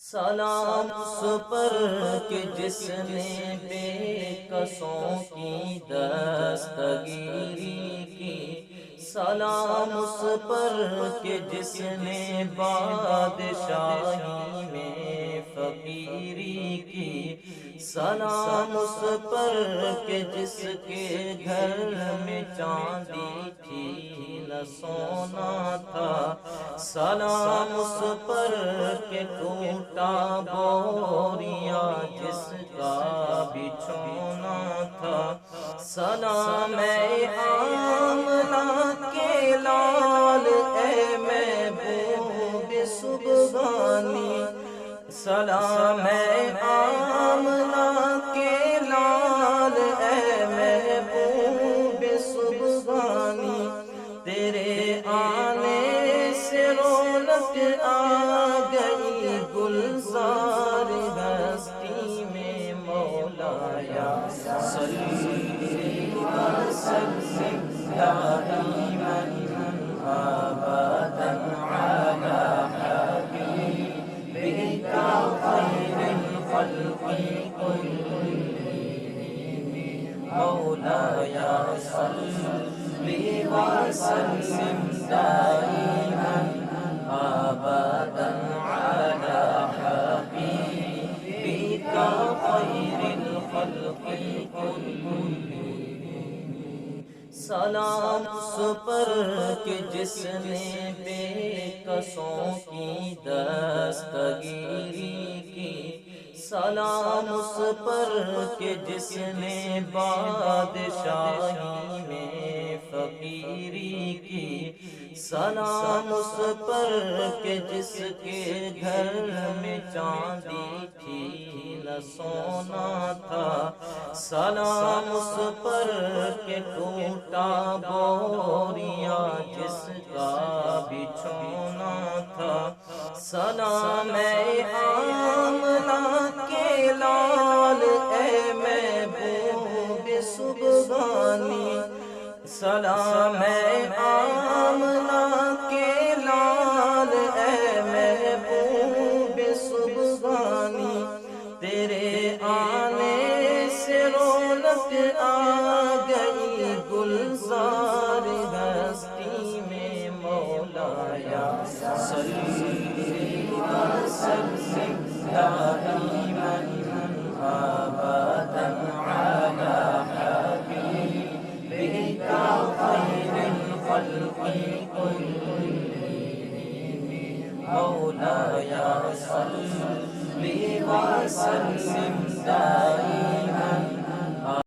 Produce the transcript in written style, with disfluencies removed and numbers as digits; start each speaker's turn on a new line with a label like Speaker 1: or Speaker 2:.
Speaker 1: سلام اس پر کہ جس نے بے کسوں کی دستگیری کی، سلام اس پر کہ جس نے بادشاہی میں فقیری کی، سلام اس پر کہ جس کے گھر میں چاندی تھی نہ سونا تھا، سلام اس پر کہ ٹوٹا بوریا جس کا بچھونا تھا، سلام اے آمنہ کے لال اے محبوب سبحانی، سلام اے آمنہ کے لال اے محبوب سبحانی، تیرے آنے سے رونق آ گئی گلزار ہستی میں، مولایا صلی وسلم دائما ابدا علی حبیبک خیر الخلق کلهم، مولایا صلی وسلم دائما ابدا علی حبیبک خیر الخلق کلهم، سلام اس پر کہ جس نے بے کسوں کی دستگیری کی، سلام اس پر کہ جس نے بادشاہی میں فقیری کی، سلام اس پر کہ جس کے گھر میں چاندی تھی نہ سونا تھا، سلام اس پر کہ ٹوٹا بوریا جس کا بچھونا تھا، سلام اے آمنہ کے لال اے محبوب سبحانی، سلام اے آمنہ کے لال اے محبوب سبحانی، تیرے آنے سے رونق آ گئی گلزار ہستی میں، مولایا صلی وسلم دائما ابدا علی حبیبک خیر الخلق کلهم، مولایا صلی وسلم دائما